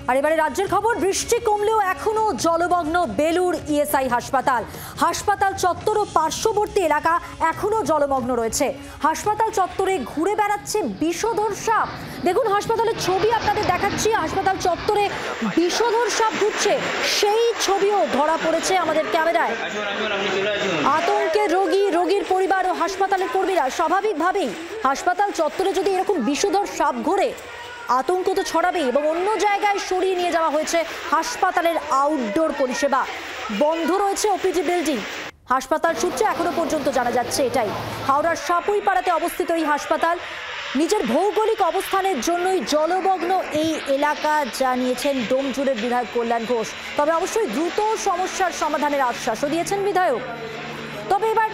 আর এবারে রাজ্যের খবর, বৃষ্টি কমলেও এখনো জলমগ্ন বেলুর ইএসআই হাসপাতাল। হাসপাতাল চত্বর ও পার্শ্ববর্তী এলাকা এখনো জলমগ্ন রয়েছে। হাসপাতাল চত্বরে ঘুরে বেড়াচ্ছে বিষধর সাপ। দেখুন হাসপাতালের ছবি আপনাদের দেখাচ্ছি। হাসপাতাল চত্বরে বিষধর সাপ ঘুরছে, সেই ছবিও ধরা পড়েছে আমাদের ক্যামেরায়। আতঙ্কে রোগীর পরিবার ও হাসপাতালের কর্মীরা। স্বাভাবিকভাবেই হাসপাতাল চত্বরে যদি এরকম বিষধর সাপ ঘোরে আতঙ্ক তো ছড়াবেই, এবং অন্য জায়গায় সরিয়ে নিয়ে যাওয়া হয়েছে হাসপাতালের আউটডোর পরিষেবা। বন্ধ রয়েছে ওপিডি বিল্ডিং। হাসপাতাল সূত্রে এখনো পর্যন্ত জানা যাচ্ছে এটাই। হাওড়ার সাপুইপাড়াতে অবস্থিত এই হাসপাতাল। নিজের ভৌগোলিক অবস্থানের জন্যই জলমগ্ন এই এলাকা জানিয়েছেন ডোমজুড়ের বিধায়ক কল্যাণ ঘোষ। তবে অবশ্যই দ্রুত সমস্যার সমাধানের আশ্বাসও দিয়েছেন বিধায়ক। তবে এবার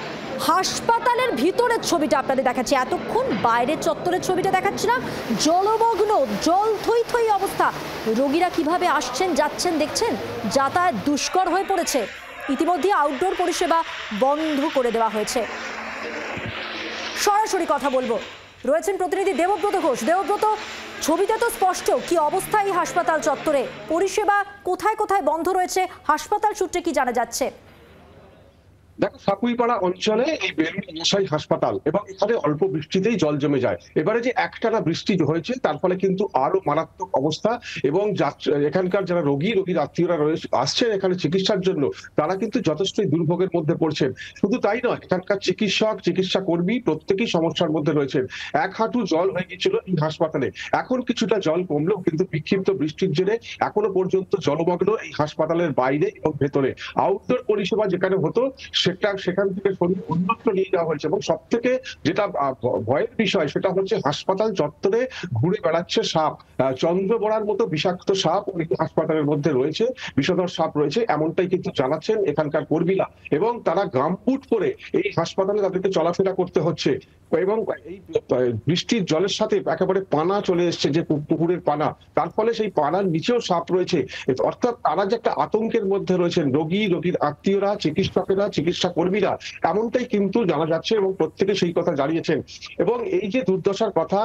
হাসপাতালের ভিতরের ছবিটা আপনাদের দেখাচ্ছি। এতক্ষণ বাইরের চত্বরের ছবিটা দেখাচ্ছিলাম। জলমগ্ন, জল থই থই অবস্থা। রোগীরা কিভাবে আসছেন যাচ্ছেন দেখছেন। যাতায়াত দুষ্কর হয়ে পড়েছে। ইতিমধ্যে আউটডোর পরিষেবা বন্ধ করে দেওয়া হয়েছে। সরাসরি কথা বলবো, রয়েছেন প্রতিনিধি দেবব্রত ঘোষ। দেবব্রত, ছবিতে তো স্পষ্ট কি অবস্থা এই হাসপাতাল চত্বরে। পরিষেবা কোথায় কোথায় বন্ধ রয়েছে, হাসপাতাল সূত্রে কি জানা যাচ্ছে? দেখো, সাকুইপাড়া অঞ্চলে এই বেলুর ইএসআই হাসপাতাল, এবং এখানে অল্প বৃষ্টিতেই জল জমে যায়। এবারে যে একটানা বৃষ্টি হয়েছে তার ফলে কিন্তু আরো মারাত্মক অবস্থা, এবং এখানকার যারা রোগীর আত্মীয়রা আসছেন এখানে চিকিৎসার জন্য, তারা কিন্তু যথেষ্টই দুর্ভোগের মধ্যে পড়ছেন। শুধু তাই নয়, এখানকার চিকিৎসা কর্মী প্রত্যেকেই সমস্যার মধ্যে রয়েছেন। এক হাঁটু জল হয়ে গিয়েছিল এই হাসপাতালে। এখন কিছুটা জল কমলেও কিন্তু বিক্ষিপ্ত বৃষ্টির জেরে এখনো পর্যন্ত জলমগ্ন এই হাসপাতালের বাইরে এবং ভেতরে। আউটডোর পরিষেবা যেখানে হতো সেখান থেকে অন্যত্র নিয়ে যাওয়া হয়েছে। এবং সব থেকে যেটা ভয়ের বিষয় সেটা হচ্ছে হাসপাতাল চত্বরে ঘুরে বেড়াচ্ছে সাপ। চন্দ্রবড়ার মতো বিষাক্ত সাপ হাসপাতালের মধ্যে রয়েছে, বিষধর সাপ রয়েছে, এমনটাই কিন্তু জানাচ্ছেন এখানকার কর্মীরা। এবং তারা গামবুট পরে এই হাসপাতালে তাদেরকে চলাফেরা করতে হচ্ছে। এবং এই বৃষ্টির জলের সাথে একেবারে পানা চলে এসছে, যে পুকুরের পানা, তার ফলে সেই পানার নিচেও সাপ রয়েছে। অর্থাৎ তারা যে একটা আতঙ্কের মধ্যে রয়েছেন, রোগীর আত্মীয়রা, চিকিৎসকেরা, চিকিৎসা কর্মীরা, এমনটাই কিন্তু জানা যাচ্ছে এবং প্রত্যেকে সেই কথা জানিয়েছেন। এবং এই যে দুর্দশার কথা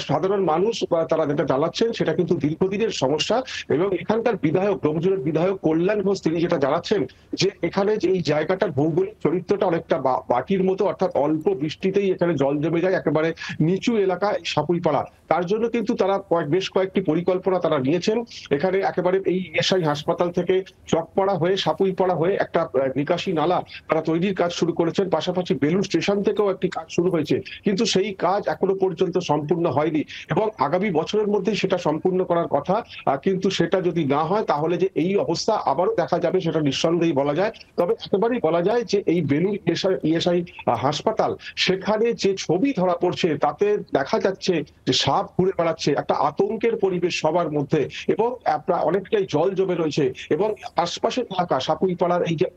সাধারণ মানুষ তারা যেটা জানাচ্ছেন সেটা কিন্তু দীর্ঘদিনের সমস্যা। এবং এখানকার বিধায়ক, ডোমজুড়ের বিধায়ক কল্যাণ ঘোষ, তিনি যেটা জানাচ্ছেন যে এখানে যে এই জায়গাটার ভৌগোলিক চরিত্রটা অনেকটা বাটির মতো, অর্থাৎ অল্প বৃষ্টিতেই এখানে জল জমে যায়, একেবারে নিচু এলাকা সাপুইপাড়া। তার জন্য কিন্তু তারা বেশ কয়েকটি পরিকল্পনা তারা নিয়েছেন। এখানে একেবারে এই ইএসআই হাসপাতাল থেকে চকপাড়া হয়ে সাপুইপাড়া হয়ে একটা নিকাশি নালা তারা তৈরির কাজ শুরু করেছেন। পাশাপাশি বেলুর স্টেশন থেকেও একটি কাজ শুরু হয়েছে, কিন্তু সেই কাজ এখনো পর্যন্ত সম্পূর্ণ হয়নি এবং আগামী বছরের মধ্যে সেটা সম্পূর্ণ করার কথা। কিন্তু সেটা যদি না হয় তাহলে যে এই অবস্থা আবারও দেখা যাবে সেটা নিঃসন্দেহে বলা যায়। তবে একেবারেই বলা যায় যে এই বেলুর ইএসআই হাসপাতাল, সেখানে যে ছবি ধরা পড়ছে তাতে দেখা যাচ্ছে যে সাপ ঘুরে বেড়াচ্ছে, একটা আতঙ্কের পরিবেশ সবার মধ্যে, এবং অনেকটাই জল জমে রয়েছে। এবং আশপাশের এলাকা, সাপুইপাড়ার এই যে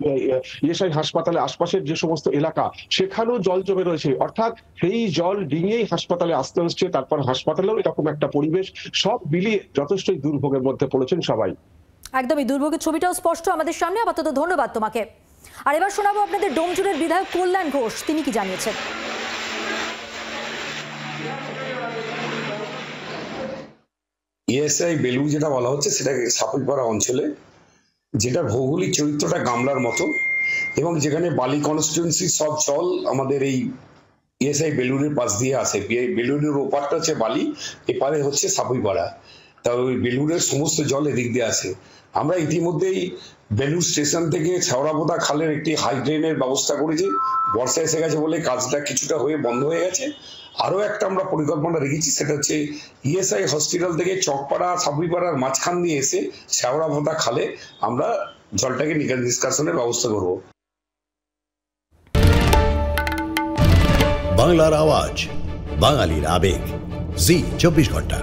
ইএসআই হাসপাতালের আশপাশের যে সমস্ত এলাকা, সেখানেও জল জমে রয়েছে। অর্থাৎ সেই জল ডিঙিয়েই হাসপাতালে আসতে হচ্ছে, তারপর হাসপাতালেও এরকম একটা পরিবেশ। সব মিলিয়ে যথেষ্টই দুর্ভোগের মধ্যে পড়েছেন সবাই। একদমই, দুর্ভোগের ছবিটাও স্পষ্ট আমাদের সামনে। আপাতত ধন্যবাদ তোমাকে। আর এবার শোনাবো আপনাদের ডোমজুড়ের বিধায়ক কল্যাণ ঘোষ, তিনি কি জানিয়েছেন। ইএসআই বেলুর যেটা বলা হচ্ছে সেটা সাপুইপাড়া অঞ্চলে, যেটা ভৌগোলিক চরিত্রটা গামলার মতো, এবং যেখানে বালি কনস্টিটিউয়েন্সি সব জল আমাদের এই ইএসআই বেলুরের পাশ দিয়ে আসে। বেলুরের ওপারটা হচ্ছে বালি, এপারে হচ্ছে সাপুইপাড়া। তা ওই বেলুরের সমস্ত জল এদিক দিয়ে আসে। আমরা ইতিমধ্যেই বেলুর স্টেশন থেকে শেওড়াপোতা খালের একটি হাই ড্রেনের ব্যবস্থা করেছি। বর্ষা এসে গেছে বলে কাজটা কিছুটা হয়ে বন্ধ হয়ে গেছে। আরো একটা আমরা পরিকল্পনা রেখেছি, সেটা হচ্ছে ইএসআই হসপিটাল থেকে চকপাড়া সাপুইপাড়ার মাঝখান দিয়ে এসে শেওড়াপোতা খালে আমরা জলটাকে নিষ্কাশনের ব্যবস্থা করব। বাংলার আওয়াজ, বাঙালির আবেগ, জি 24 ঘন্টা।